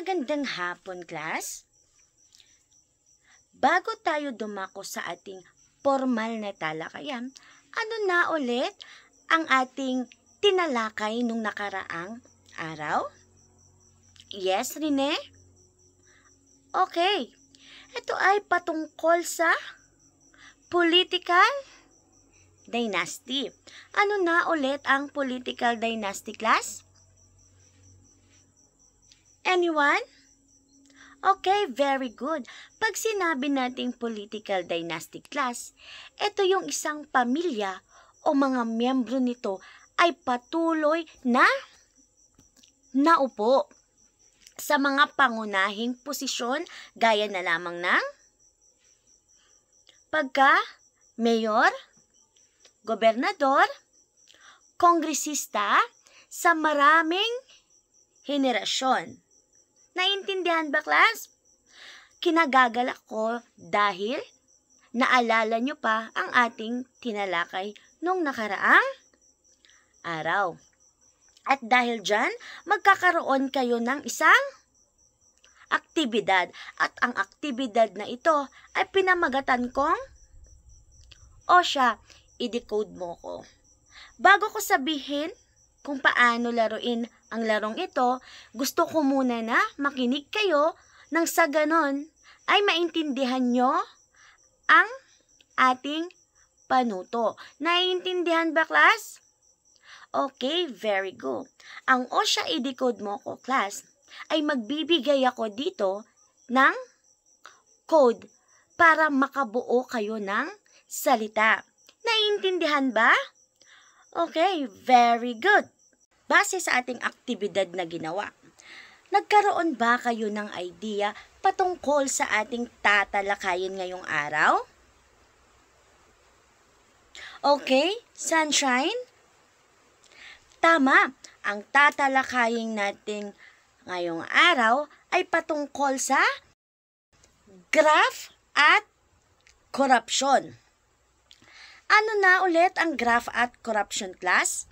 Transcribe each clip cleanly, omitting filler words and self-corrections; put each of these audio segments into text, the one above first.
Magandang hapon, class. Bago tayo dumako sa ating formal na talakayan, ano na ulit ang ating tinalakay nung nakaraang araw? Yes, Rene? Okay. Ito ay patungkol sa political dynasty. Ano na ulit ang political dynasty, class? Anyone? Okay, very good. Pag sinabi nating political dynasty, class, ito yung isang pamilya o mga miyembro nito ay patuloy na naupo sa mga pangunahing posisyon gaya na lamang ng pagka-mayor, gobernador, kongresista sa maraming henerasyon. Naintindihan ba, class? Kinagagalak ko dahil naalala nyo pa ang ating tinalakay nung nakaraang araw. At dahil dyan, magkakaroon kayo ng isang aktibidad. At ang aktibidad na ito ay pinamagatan kong i-decode mo ko. Bago ko sabihin kung paano laruin ang larong ito, gusto ko muna na makinig kayo nang sa ganon ay maintindihan nyo ang ating panuto. Naiintindihan ba, class? Okay, very good. Ang i-decode mo ko, class, ay magbibigay ako dito ng code para makabuo kayo ng salita. Naiintindihan ba? Okay, very good. Base sa ating aktibidad na ginawa, nagkaroon ba kayo ng idea patungkol sa ating tatalakayin ngayong araw? Okay, sunshine? Tama, ang tatalakayin natin ngayong araw ay patungkol sa graph at corruption. Ano na ulit ang graph at corruption, class?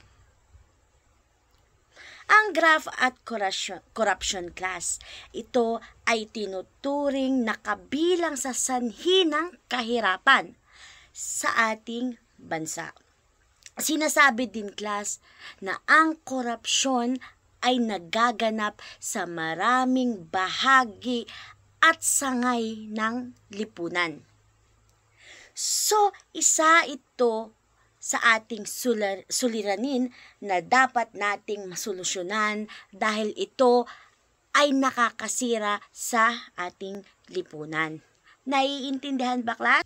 Ang graph at corruption, class, ito ay tinuturing na kabilang sa sanhi ng kahirapan sa ating bansa. Sinasabi din, class, na ang korupsyon ay nagaganap sa maraming bahagi at sangay ng lipunan. So, isa ito sa ating suliranin na dapat nating masolusyonan dahil ito ay nakakasira sa ating lipunan. Naiintindihan ba, class?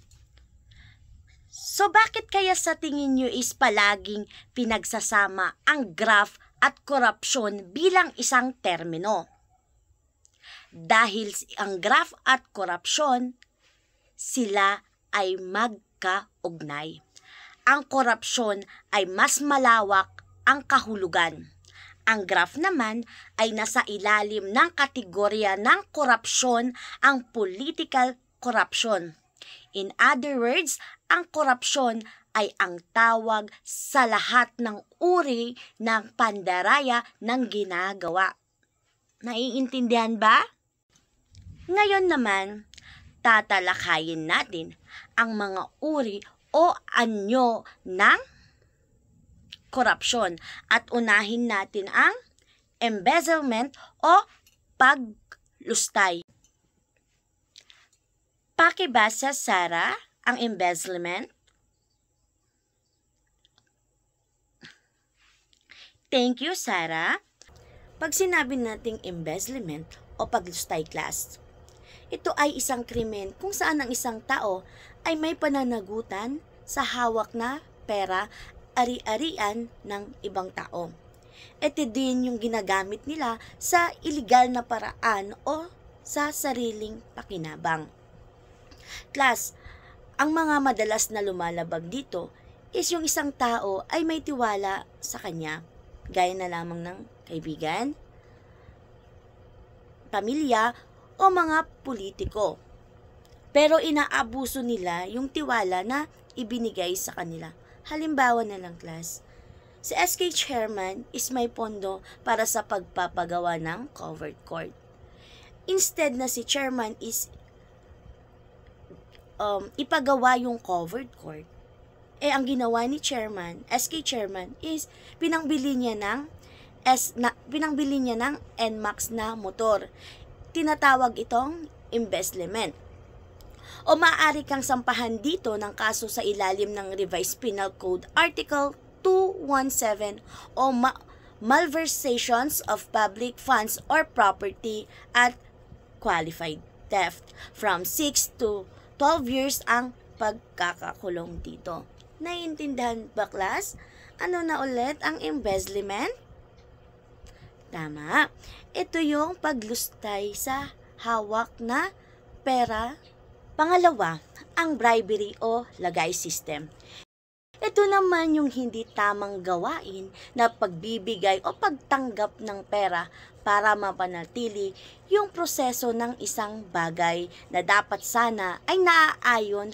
So, bakit kaya sa tingin nyo is palaging pinagsasama ang graph at korupsyon bilang isang termino? Dahil ang graph at korupsyon, sila ay magkaugnay. Ang korupsyon ay mas malawak ang kahulugan. Ang graph naman ay nasa ilalim ng kategorya ng korupsyon, ang political corruption. In other words, ang korupsyon ay ang tawag sa lahat ng uri ng pandaraya ng ginagawa. Naiintindihan ba? Ngayon naman, tatalakayin natin ang mga uri o anyo ng korupsyon at unahin natin ang embezzlement o paglustay. Pakibasa, Sarah, ang embezzlement. Thank you, Sarah. Pag sinabi nating embezzlement o paglustay, class, ito ay isang krimen kung saan ang isang tao ay may pananagutan sa hawak na pera, ari-arian ng ibang tao. Ito din yung ginagamit nila sa iligal na paraan o sa sariling pakinabang. Class, ang mga madalas na lumalabag dito is yung isang tao ay may tiwala sa kanya, gaya na lamang ng kaibigan, pamilya, o mga politiko. Pero inaabuso nila yung tiwala na ibinigay sa kanila. Halimbawa na lang, class, si SK Chairman is may pondo para sa pagpapagawa ng covered court. instead na si chairman is ipagawa yung covered court, ang ginawa ni chairman, SK chairman, is pinangbili niya ng NMAX na motor. Tinatawag itong embezzlement. O maaari kang sampahan dito ng kaso sa ilalim ng Revised Penal Code Article 217 o malversations of public funds or property at qualified theft. From 6 to 12 years ang pagkakakulong dito. Naiintindihan ba, class? Ano na ulit ang embezzlement? Tama. Ito yung paglustay sa hawak na pera. Pangalawa, ang bribery o lagay system. Ito naman yung hindi tamang gawain na pagbibigay o pagtanggap ng pera para mapanatili yung proseso ng isang bagay na dapat sana ay naaayon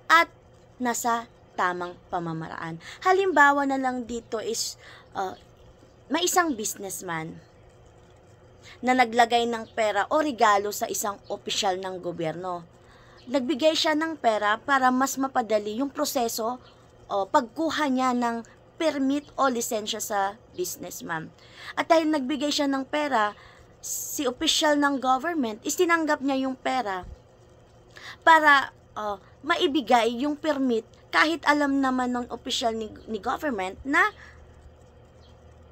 at nasa tamang pamamaraan. Halimbawa na lang dito is may isang businessman na naglagay ng pera o regalo sa isang opisyal ng gobyerno. Nagbigay siya ng pera para mas mapadali yung proseso o pagkuha niya ng permit o lisensya sa businessman. At dahil nagbigay siya ng pera, si opisyal ng government, tinanggap niya yung pera para maibigay yung permit kahit alam naman ng opisyal ni government na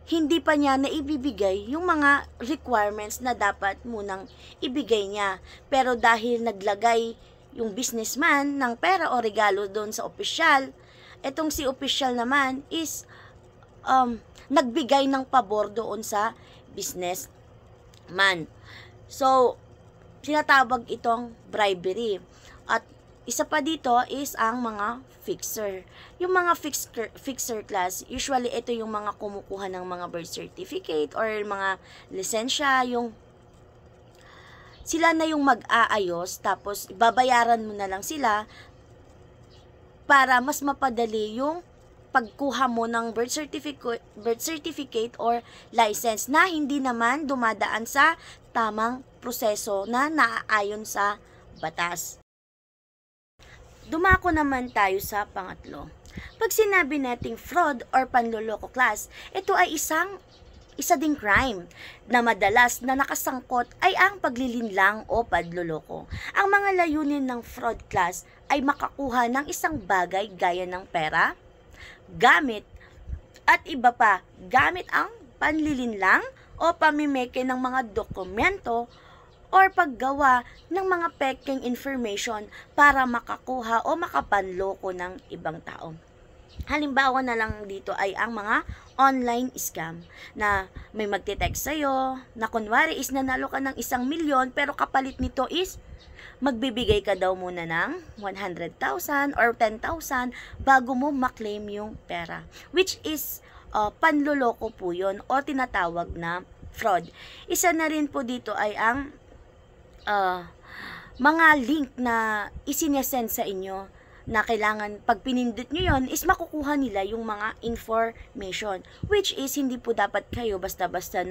hindi pa niya naibibigay yung mga requirements na dapat munang ibigay niya. Pero dahil naglagay yung businessman ng pera o regalo doon sa opisyal, etong si opisyal naman is nagbigay ng pabor doon sa businessman. So, tinatawag itong bribery. At isa pa dito is ang mga fixer. Yung mga fixer class, usually ito yung mga kumukuha ng mga birth certificate or mga lisensya, yung sila na yung mag-aayos, tapos babayaran mo na lang sila para mas mapadali yung pagkuha mo ng birth certificate or license na hindi naman dumadaan sa tamang proseso na naaayon sa batas. Dumako naman tayo sa pangatlo. Pag sinabi nating fraud or panloloko class, ito ay isa ding crime na madalas na nakasangkot ay ang paglilinlang o panloloko. Ang mga layunin ng fraud class ay makakuha ng isang bagay gaya ng pera, gamit, at iba pa gamit ang panlilinlang o pamimeke ng mga dokumento or paggawa ng mga peking information para makakuha o makapanloko ng ibang tao. Halimbawa na lang dito ay ang mga online scam na may magte-text sa'yo na kunwari is nanalo ka ng 1 milyon pero kapalit nito is magbibigay ka daw muna ng 100,000 or 10,000 bago mo maklaim yung pera, which is panloloko po yun o tinatawag na fraud. Isa na rin po dito ay ang mga link na isinesend sa inyo na kailangan pag pinindot nyo yun is makukuha nila yung mga information, which is hindi po dapat kayo basta-basta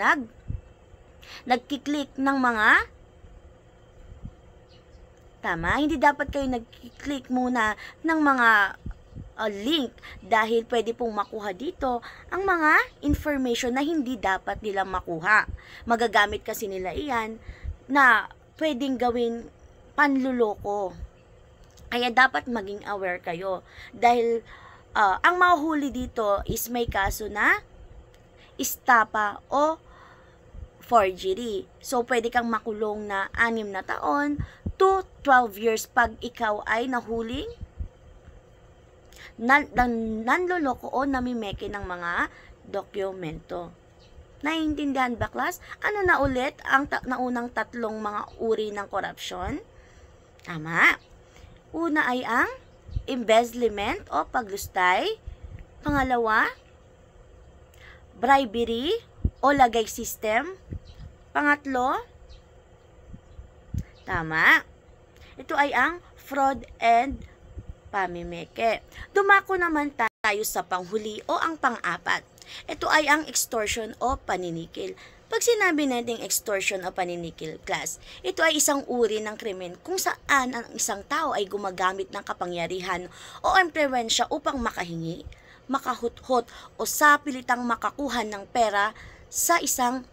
nagkiklik ng mga hindi dapat kayo nagkiklik muna ng mga link dahil pwede pong makuha dito ang mga information na hindi dapat nilang makuha. Magagamit kasi nila iyan na pwedeng gawin panluloko. Kaya dapat maging aware kayo. Dahil ang mahuhuli dito is may kaso na estapa o forgery. So, pwede kang makulong na 6 na taon to 12 years pag ikaw ay nahuling nanloloko o namimeke ng mga dokumento. Naiintindihan ba, class? Ano na ulit ang naunang tatlong mga uri ng korupsyon? Tama. Una ay ang embezzlement o paglustay. Pangalawa, bribery o lagay system. Pangatlo, ito ay ang fraud and pamimeke. Dumako naman tayo sa panghuli o ang pang-apat. Ito ay ang extortion o paninikil. Pag sinabi nating extortion o paninikil, class, ito ay isang uri ng krimen kung saan ang isang tao ay gumagamit ng kapangyarihan o impluwensya upang makahingi, makahuthot o sapilitang makakuha ng pera sa isang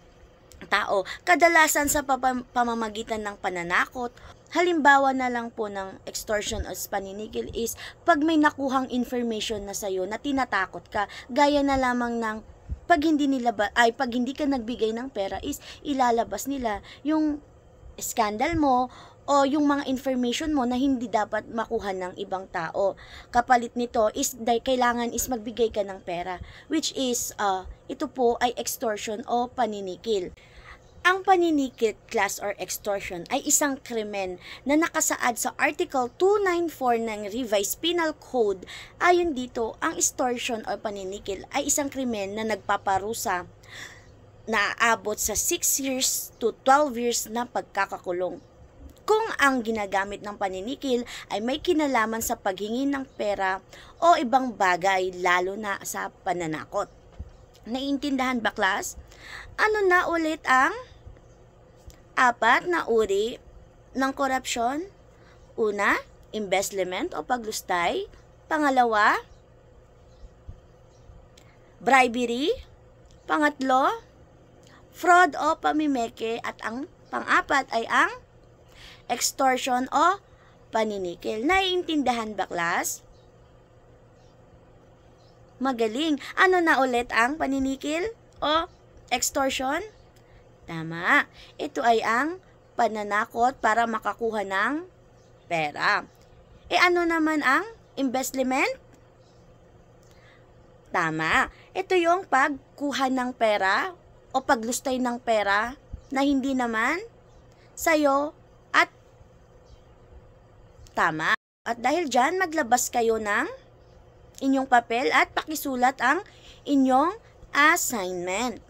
tao, kadalasan sa pamamagitan ng pananakot. Halimbawa na lang po ng extortion o paninikil is pag may nakuhang information na sa'yo na tinatakot ka, gaya na lamang ng pag hindi ka nagbigay ng pera is ilalabas nila yung scandal mo o yung mga information mo na hindi dapat makuha ng ibang tao. Kapalit nito is kailangan is magbigay ka ng pera, which is ito po ay extortion o paninikil. Ang paninikil, class, or extortion ay isang krimen na nakasaad sa Article 294 ng Revised Penal Code. Ayon dito, ang extortion o paninikil ay isang krimen na nagpaparusa na aabot sa 6 years to 12 years na pagkakakulong. Kung ang ginagamit ng paninikil ay may kinalaman sa paghingi ng pera o ibang bagay, lalo na sa pananakot. Naiintindihan ba, class? Ano na ulit ang 4 na uri ng korupsyon? Una, embezzlement o paglustay. Pangalawa, bribery. Pangatlo, fraud o pamimeke. At ang pang-4 ay ang extortion o paninikil. Naiintindihan ba, class? Magaling. Ano na ulit ang paninikil o extortion? Tama. Ito ay ang pananakot para makakuha ng pera. Ano naman ang embezzlement? Tama. Ito yung pagkuha ng pera o paglustay ng pera na hindi naman sa'yo at tama. At dahil dyan, maglabas kayo ng inyong papel at pakisulat ang inyong assignment.